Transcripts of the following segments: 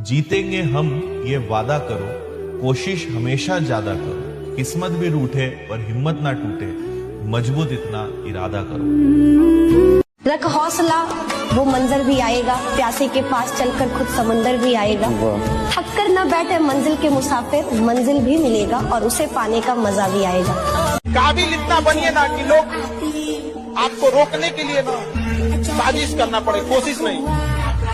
जीतेंगे हम ये वादा करो, कोशिश हमेशा ज्यादा करो, किस्मत भी रूठे पर हिम्मत ना टूटे, मजबूत इतना इरादा करो। रख हौसला, वो मंजर भी आएगा, प्यासे के पास चलकर खुद समंदर भी आएगा। थक कर न बैठे मंजिल के मुसाफिर, मंजिल भी मिलेगा और उसे पाने का मजा भी आएगा। काबिल इतना बनिए ना कि लोग आपको रोकने के लिए ना साजिश करना पड़े, कोशिश नहीं,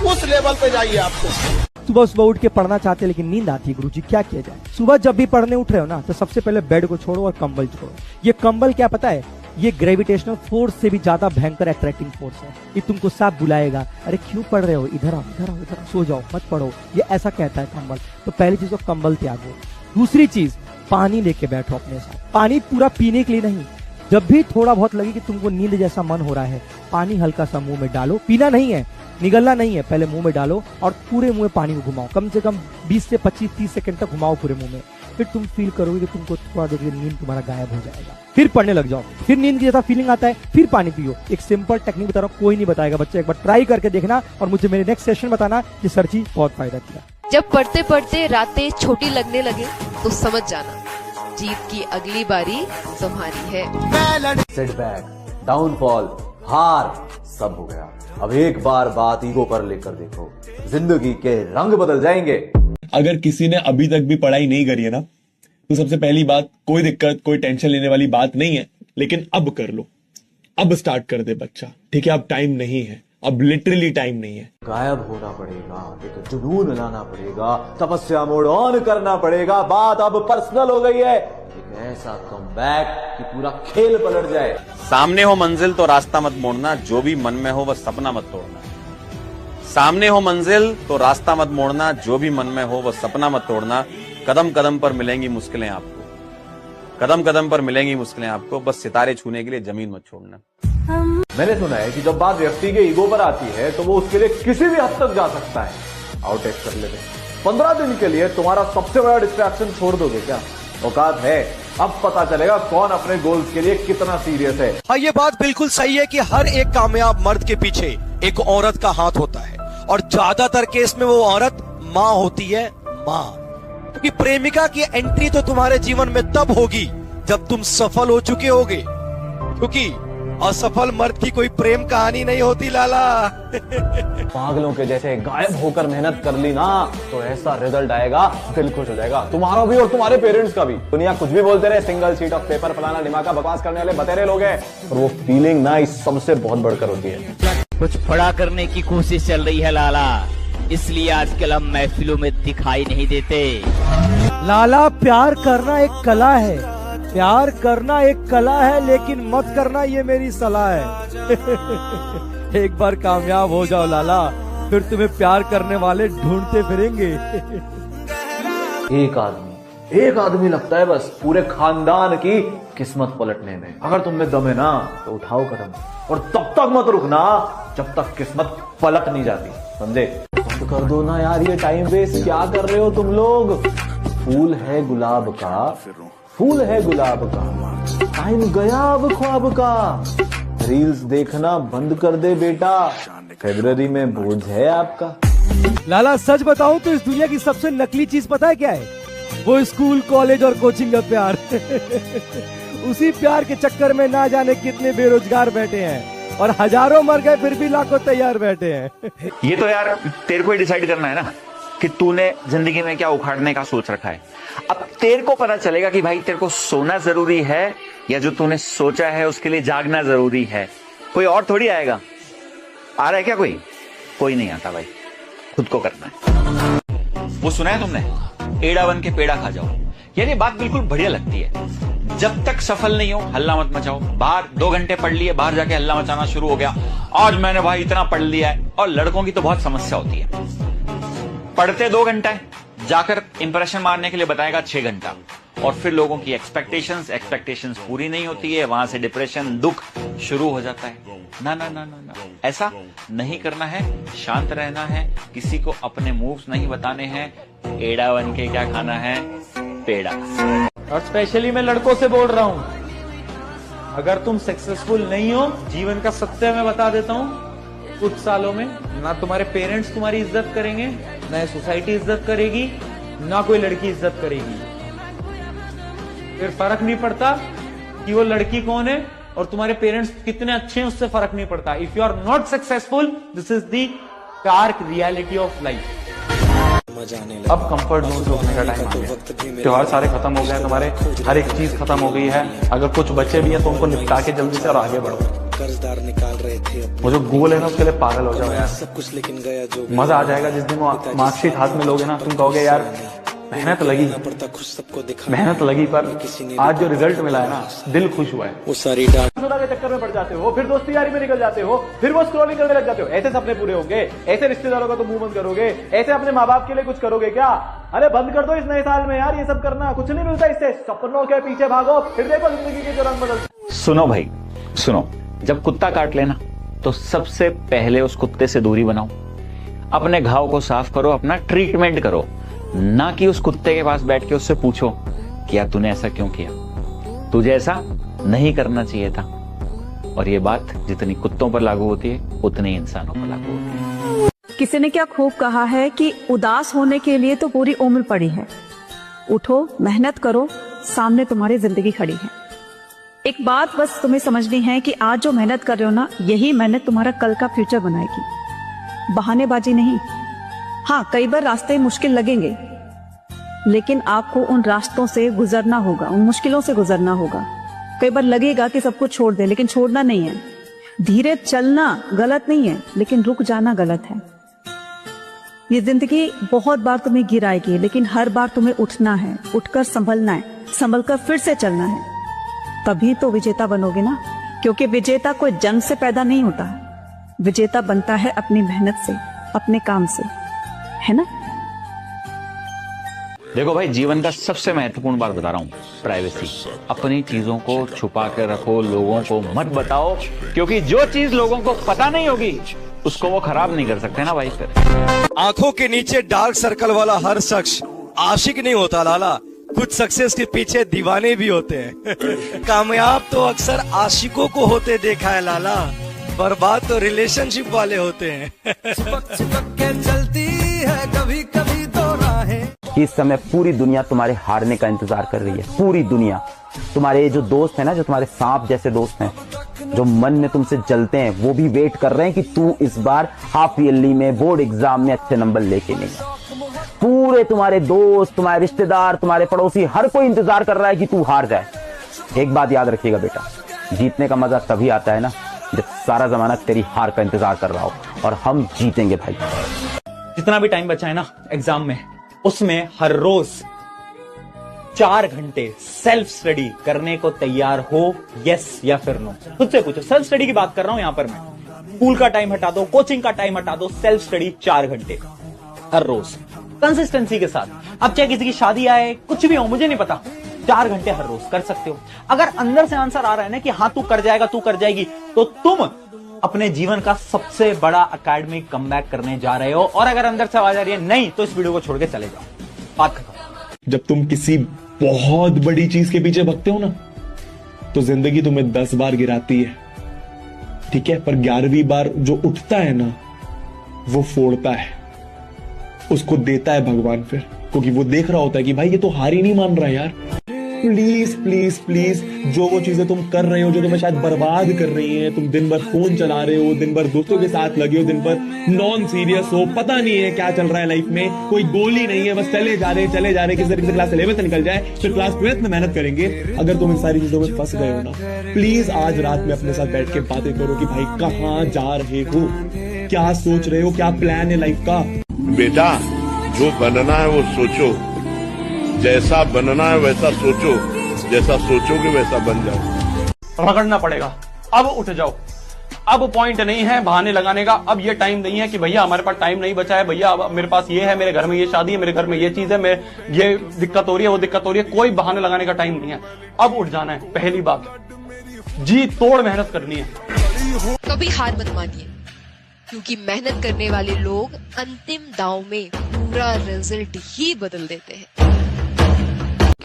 उस लेवल पे जाइए। आपको सुबह सुबह उठ के पढ़ना चाहते हैं लेकिन नींद आती है, गुरुजी क्या किया जाए? सुबह जब भी पढ़ने उठ रहे हो ना तो सबसे पहले बेड को छोड़ो और कंबल छोड़ो। ये कंबल क्या पता है, ये ग्रेविटेशनल फोर्स से भी ज्यादा भयंकर अट्रैक्टिंग फोर्स है। ये तुमको साफ बुलाएगा, अरे क्यों पढ़ रहे हो, इधर आओ इधर आओ इधर आओ, सो जाओ मत पढ़ो, ये ऐसा कहता है कंबल। तो पहली चीज तो कंबल त्यागो। दूसरी चीज, पानी लेके बैठो अपने साथ। पानी पूरा पीने के लिए नहीं, जब भी थोड़ा बहुत लगे कि तुमको नींद जैसा मन हो रहा है, पानी हल्का सा मुंह में डालो। पीना नहीं है, निगलना नहीं है, पहले मुंह में डालो और पूरे मुंह में पानी को घुमाओ। कम से कम 20 से 25-30 सेकंड तक घुमाओ पूरे मुंह में। फिर तुम फील करोगे कि तुमको थोड़ा देर के नींद तुम्हारा गायब हो जाएगा। फिर पढ़ने लग जाओ, फिर नींद की जैसा फीलिंग आता है, फिर पानी पियो। एक सिंपल टेक्निक बता रहा हूँ, कोई नहीं बताएगा बच्चे, एक बार ट्राई करके देखना और मुझे मेरे नेक्स्ट सेशन बताना कि सर जी बहुत फायदा किया। जब पढ़ते पढ़ते रातें छोटी लगने लगे तो समझ जाना जीत की अगली बारी तुम्हारी है। सेटबैक, डाउनफॉल, हार सब हो गया। अब एक बार बात ईगो पर लेकर देखो, जिंदगी के रंग बदल जाएंगे। अगर किसी ने अभी तक भी पढ़ाई नहीं करी है ना, तो सबसे पहली बात, कोई दिक्कत कोई टेंशन लेने वाली बात नहीं है, लेकिन अब कर लो, अब स्टार्ट कर दे बच्चा, ठीक है? अब टाइम नहीं है, अब लिटरली टाइम नहीं है। गायब होना पड़ेगा, एक जुनून लाना पड़ेगा, तपस्या मोड ऑन करना पड़ेगा। बात अब पर्सनल हो गई है, एक ऐसा कमबैक कि पूरा खेल पलट जाए। सामने हो मंजिल तो रास्ता मत मोड़ना, जो भी मन में हो वह सपना मत तोड़ना। सामने हो मंजिल तो रास्ता मत मोड़ना, जो भी मन में हो वह सपना मत तोड़ना। कदम कदम पर मिलेंगी मुश्किलें आपको, कदम कदम पर मिलेंगी मुश्किलें आपको, बस सितारे छूने के लिए जमीन मत छोड़ना। मैंने सुना है कि जब बात व्यक्ति के ईगो पर आती है तो वो उसके लिए किसी भी हद तक जा सकता है। आउटेक कर लेते 15 दिन के लिए तुम्हारा सबसे बड़ा डिस्ट्रैक्शन छोड़ दोगे क्या? औकात है, अब पता चलेगा कौन अपने गोल्स के लिए कितना सीरियस है। हाँ, ये बात बिल्कुल सही है कि हर एक कामयाब मर्द के पीछे एक औरत का हाथ होता है और ज्यादातर केस में वो औरत माँ होती है, माँ। क्योंकि प्रेमिका की एंट्री तो तुम्हारे जीवन में तब होगी जब तुम सफल हो चुके होगे, क्योंकि असफल मर्द की कोई प्रेम कहानी नहीं होती लाला। पागलों के जैसे गायब होकर मेहनत कर ली ना तो ऐसा रिजल्ट आएगा, दिल खुश हो जाएगा, तुम्हारा भी और तुम्हारे पेरेंट्स का भी। दुनिया कुछ भी बोलते रहे, सिंगल शीट ऑफ पेपर फलाना दिमाग बकवास करने वाले बतेरे लोग हैं, और वो फीलिंग ना इस सबसे बहुत बढ़कर होती है। कुछ बड़ा करने की कोशिश चल रही है लाला, इसलिए आजकल हम महफिलों में दिखाई नहीं देते। लाला, प्यार करना एक कला है, प्यार करना एक कला है, लेकिन मत करना ये मेरी सलाह है। एक बार कामयाब हो जाओ लाला, फिर तुम्हें प्यार करने वाले ढूंढते फिरेंगे। एक आदमी लगता है बस पूरे खानदान की किस्मत पलटने में। अगर तुम में दम है ना तो उठाओ कदम, और तब तक मत रुकना जब तक किस्मत पलट नहीं जाती, समझे? बंद कर दो ना यार ये टाइम वेस्ट, क्या कर रहे हो तुम लोग? फूल है गुलाब का, फूल है गुलाब का, टाइम गया अब ख्वाब का। रील्स देखना बंद कर दे बेटा, फरवरी में बोझ है आपका। लाला, सच बताऊं तो इस दुनिया की सबसे नकली चीज पता है क्या है? वो स्कूल कॉलेज और कोचिंग का प्यार। उसी प्यार के चक्कर में ना जाने कितने बेरोजगार बैठे हैं, और हजारों मर गए फिर भी लाखों तैयार बैठे हैं। ये तो यार तेरे को ही डिसाइड करना है ना कि तूने जिंदगी में क्या उखाड़ने का सोच रखा है। अब तेरे को पता चलेगा कि भाई तेरे को सोना जरूरी है या जो तूने सोचा है उसके लिए जागना जरूरी है। कोई और थोड़ी आएगा। आ रहा है क्या कोई? कोई नहीं आता भाई, खुद को करना है। वो सुना है तुमने, एड़ा बन के पेड़ा खा जाओ। यार ये बात बिल्कुल बढ़िया लगती है। जब तक सफल नहीं हो हल्ला मत मचाओ। बाहर 2 घंटे पढ़ लिए, बाहर जाके हल्ला मचाना शुरू हो गया, आज मैंने भाई इतना पढ़ लिया है। और लड़कों की तो बहुत समस्या होती है, पढ़ते 2 घंटा जाकर इंप्रेशन मारने के लिए बताएगा 6 घंटा, और फिर लोगों की एक्सपेक्टेशंस पूरी नहीं होती है, वहां से डिप्रेशन, दुख शुरू हो जाता है। ना ना ना ना ना, ऐसा नहीं करना है, शांत रहना है, किसी को अपने मूव्स नहीं बताने हैं। एड़ा बन के क्या खाना है? पेड़ा। और स्पेशली मैं लड़कों से बोल रहा हूं, अगर तुम सक्सेसफुल नहीं हो, जीवन का सत्य मैं बता देता हूं, कुछ सालों में ना तुम्हारे पेरेंट्स तुम्हारी इज्जत करेंगे, ना ये सोसाइटी इज्जत करेगी, ना कोई लड़की इज्जत करेगी। फिर फर्क नहीं पड़ता कि वो लड़की कौन है और तुम्हारे पेरेंट्स कितने अच्छे हैं, उससे फर्क नहीं पड़ता। If you are not successful, this is the dark reality of life. अब कंफर्ट जोन से उठने का टाइम आ गया। त्योहार सारे खत्म हो गए हैं, तुम्हारे हर एक चीज खत्म हो गई है। अगर कुछ बच्चे भी हैं तो उनको निपटा के जल्दी से और आगे बढ़ो। वो जो गोल है ना उसके लिए पागल हो जाओ यार। मजा आ जाएगा जिस दिन वो मार्कशीट हाथ में लोगे ना, तुम कहोगे यार मेहनत लगी पर आज जो रिजल्ट मिला है ना, दिल खुश हुआ है। वो सारी सोडा के चक्कर में पड़ जाते हो, फिर दोस्ती यारी में निकल जाते हो, फिर वो स्क्रॉलिंग करने लग जाते हो। ऐसे सपने पूरे होंगे, ऐसे रिश्तेदारों का तो मुंह बंद करोगे, ऐसे अपने माँ बाप के लिए कुछ करोगे क्या? अरे बंद कर दो इस नए साल में यार ये सब करना, कुछ नहीं मिलता इससे। सपनों के पीछे भागो, फिर देखो जिंदगी के जो रंग बदल। सुनो भाई सुनो, जब कुत्ता काट लेना तो सबसे पहले उस कुत्ते से दूरी बनाओ, अपने घाव को साफ करो, अपना ट्रीटमेंट करो, ना कि उस कुत्ते के पास बैठ के उससे पूछो कि यार तूने ऐसा क्यों किया, तुझे ऐसा नहीं करना चाहिए था। और ये बात जितनी कुत्तों पर लागू होती है उतनी इंसानों पर लागू होती है। किसी ने क्या खूब कहा है कि उदास होने के लिए तो पूरी उम्र पड़ी है, उठो मेहनत करो, सामने तुम्हारी जिंदगी खड़ी है। एक बात बस तुम्हें समझनी है कि आज जो मेहनत कर रहे हो ना, यही मेहनत तुम्हारा कल का फ्यूचर बनाएगी, बहानेबाजी नहीं। हाँ, कई बार रास्ते मुश्किल लगेंगे, लेकिन आपको उन रास्तों से गुजरना होगा, उन मुश्किलों से गुजरना होगा। कई बार लगेगा कि सब कुछ छोड़ दे, लेकिन छोड़ना नहीं है। धीरे चलना गलत नहीं है, लेकिन रुक जाना गलत है। ये जिंदगी बहुत बार तुम्हें गिराएगी, लेकिन हर बार तुम्हें उठना है, उठकर संभलना है, संभलकर फिर से चलना है, तभी तो विजेता बनोगे ना। क्योंकि विजेता कोई जन्म से पैदा नहीं होता है, विजेता बनता है अपनी मेहनत से, अपने काम से, है ना। देखो भाई, जीवन का सबसे महत्वपूर्ण बात बता रहा हूँ, प्राइवेसी। अपनी चीजों को छुपा कर रखो, लोगों को मत बताओ, क्योंकि जो चीज लोगों को पता नहीं होगी उसको वो खराब नहीं कर सकते ना भाई। फिर आंखों के नीचे डार्क सर्कल वाला हर शख्स आशिक नहीं होता लाला, कुछ सक्सेस के पीछे दीवाने भी होते हैं। कामयाब तो अक्सर आशिकों को होते देखा है लाला, बर्बाद तो रिलेशनशिप वाले होते हैं। चलती है कभी कभी तो राहें। कि इस समय पूरी दुनिया तुम्हारे हारने का इंतजार कर रही है, पूरी दुनिया। तुम्हारे जो दोस्त है ना, जो तुम्हारे सांप जैसे दोस्त हैं, जो मन में तुमसे जलते हैं, वो भी वेट कर रहे हैं कि तू इस बार हाफ ईयरली में, बोर्ड एग्जाम में अच्छे नंबर लेके नहीं आ। पूरे तुम्हारे दोस्त, तुम्हारे रिश्तेदार, तुम्हारे पड़ोसी, हर कोई इंतजार कर रहा है कि तू हार जाए। एक बात याद रखिएगा बेटा, जीतने का मजा तभी आता है ना जब सारा जमाना तेरी हार का इंतजार कर रहा हो, और हम जीतेंगे भाई। जितना भी टाइम बचा है ना एग्जाम में, उसमें हर रोज 4 घंटे सेल्फ स्टडी करने को तैयार हो, यस या फिर नो। खुद से पूछो, सेल्फ स्टडी की बात कर रहा हूं यहां पर मैं। स्कूल का टाइम हटा दो, कोचिंग का टाइम हटा दो, सेल्फ स्टडी 4 घंटे हर रोज कंसिस्टेंसी के साथ। अब चाहे किसी की शादी आए, कुछ भी हो, मुझे नहीं पता, 4 घंटे हर रोज कर सकते हो। अगर अंदर से आंसर आ रहा है ना कि हाँ तू कर जाएगा, तू कर जाएगी, तो तुम अपने जीवन का सबसे बड़ा एकेडमिक कमबैक करने जा रहे हो। और अगर अंदर से आवाज आ रही है नहीं, तो इस वीडियो को छोड़ के चले जाओ, बात खत्म। जब तुम किसी बहुत बड़ी चीज के पीछे भगते हो ना, तो जिंदगी तुम्हें 10 बार गिराती है, ठीक है, पर 11वीं बार जो उठता है ना, वो फोड़ता है, उसको देता है भगवान फिर, क्योंकि वो देख रहा होता है कि भाई ये तो हार ही नहीं मान रहा यार। प्लीज प्लीज प्लीज, जो वो चीजें तुम कर रहे हो जो तुम्हें शायद बर्बाद कर रही हैं, तुम दिन भर फोन चला रहे हो, दिन भर दोस्तों के साथ लगे हो, दिन भर नॉन सीरियस हो, पता नहीं है क्या चल रहा है लाइफ में, कोई गोल ही नहीं है, बस चले जा रहे किसी तरीके से क्लास 11th निकल जाए, फिर क्लास 12th में मेहनत करेंगे। अगर तुम इन सारी चीजों में फंस गए हो ना, प्लीज आज रात में अपने साथ बैठ के बातें करो कि भाई कहाँ जा रहे हो, क्या सोच रहे हो, क्या प्लान है लाइफ का। बेटा, जो बनना है वो सोचो, जैसा बनना है वैसा सोचो, जैसा सोचोगे वैसा बन जाओ। रगड़ना पड़ेगा, अब उठ जाओ। अब पॉइंट नहीं है बहाने लगाने का, अब ये टाइम नहीं है कि भैया हमारे पास टाइम नहीं बचा है, भैया अब मेरे पास ये है, मेरे घर में ये शादी है, मेरे घर में ये चीज है, मैं ये दिक्कत हो रही है, वो दिक्कत हो रही है, कोई बहाने लगाने का टाइम नहीं है। अब उठ जाना है, पहली बात, जी तोड़ मेहनत करनी है। कभी हार मत मानिए, क्योंकि मेहनत करने वाले लोग अंतिम दांव में पूरा रिजल्ट ही बदल देते हैं।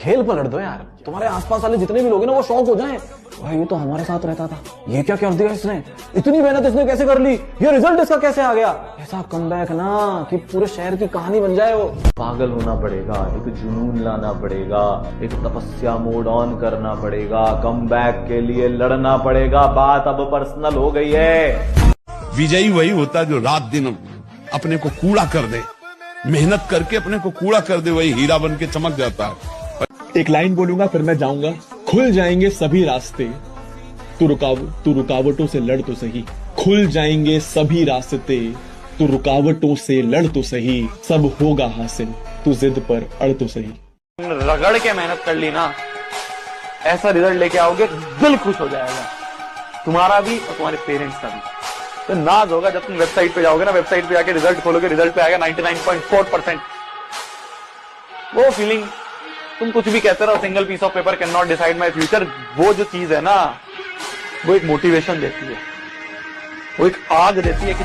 खेल पलट दो यार, तुम्हारे आसपास वाले जितने भी लोग हैं ना वो शौक हो जाएं, भाई ये तो हमारे साथ रहता था, ये क्या कर दिया इसने, इतनी मेहनत इसने कैसे कर ली, ये रिजल्ट इसका कैसे आ गया। ऐसा कमबैक ना कि पूरे शहर की कहानी बन जाए। वो पागल होना पड़ेगा, एक जुनून लाना पड़ेगा, एक तपस्या मोड ऑन करना पड़ेगा, कमबैक के लिए लड़ना पड़ेगा। बात अब पर्सनल हो गई है। विजयी वही होता है जो रात दिन अपने को कूड़ा कर दे, मेहनत करके अपने को कूड़ा कर दे, वही हीरा बन के चमक जाता है। एक लाइन बोलूंगा फिर मैं जाऊंगा। खुल जाएंगे सभी रास्ते, तू रुकावटों से लड़ तो सही। खुल जाएंगे सभी रास्ते, तू रुकावटों से लड़ तो सही। सब होगा हासिल, तू जिद पर अड़ तो सही। रगड़ के मेहनत कर ली ना, ऐसा रिजल्ट लेके आओगे दिल खुश हो जाएगा, तुम्हारा भी और तुम्हारे पेरेंट्स का भी। तो नाज होगा जब तुम वेबसाइट पे जाओगे ना, वेबसाइट पे जाके रिजल्ट खोलोगे, रिजल्ट पे आएगा 99.4%। वो फीलिंग, तुम कुछ भी कहते रहो, single piece of paper can not decide my future, वो जो चीज है ना, वो एक मोटिवेशन देती है, वो एक आग देती है कि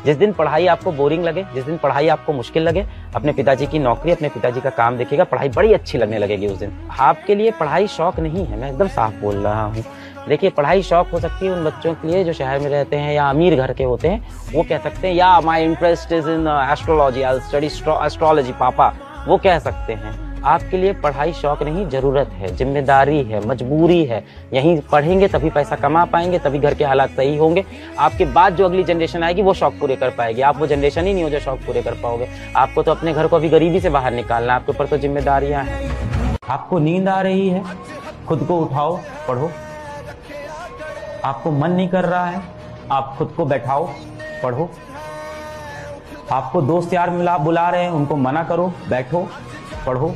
जिस दिन पढ़ाई आपको बोरिंग लगे, जिस दिन पढ़ाई आपको मुश्किल लगे, अपने पिताजी की नौकरी, अपने पिताजी का काम देखिएगा, पढ़ाई बड़ी अच्छी लगने लगेगी उस दिन। आपके लिए पढ़ाई शौक नहीं है, मैं एकदम साफ बोल रहा हूँ। देखिए, पढ़ाई शौक हो सकती है उन बच्चों के लिए जो शहर में रहते हैं या अमीर घर के होते हैं, वो कह सकते हैं या my interest is in astrology, I study astrology पापा, वो कह सकते हैं। आपके लिए पढ़ाई शौक नहीं, जरूरत है, जिम्मेदारी है, मजबूरी है। यहीं पढ़ेंगे तभी पैसा कमा पाएंगे, तभी घर के हालात सही होंगे। आपके बाद जो अगली जनरेशन आएगी वो शौक पूरे कर पाएगी। आप वो जनरेशन ही नहीं हो जो शौक पूरे कर पाओगे। आपको तो अपने घर को अभी गरीबी से बाहर निकालना, आपके ऊपर तो जिम्मेदारियां हैं। आपको नींद आ रही है, खुद को उठाओ, पढ़ो। आपको मन नहीं कर रहा है, आप खुद को बैठाओ, पढ़ो। आपको दोस्त यार बुला रहे हैं, उनको मना करो, बैठो, पढ़ो।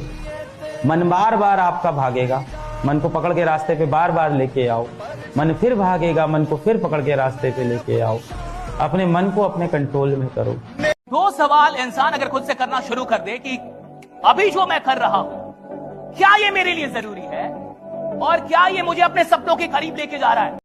मन बार बार आपका भागेगा, मन को पकड़ के रास्ते पे बार बार लेके आओ। मन फिर भागेगा, मन को फिर पकड़ के रास्ते पे लेके आओ। अपने मन को अपने कंट्रोल में करो। 2 सवाल इंसान अगर खुद से करना शुरू कर दे कि अभी जो मैं कर रहा हूं, क्या ये मेरे लिए जरूरी है और क्या ये मुझे अपने सपनों के करीब लेके जा रहा है।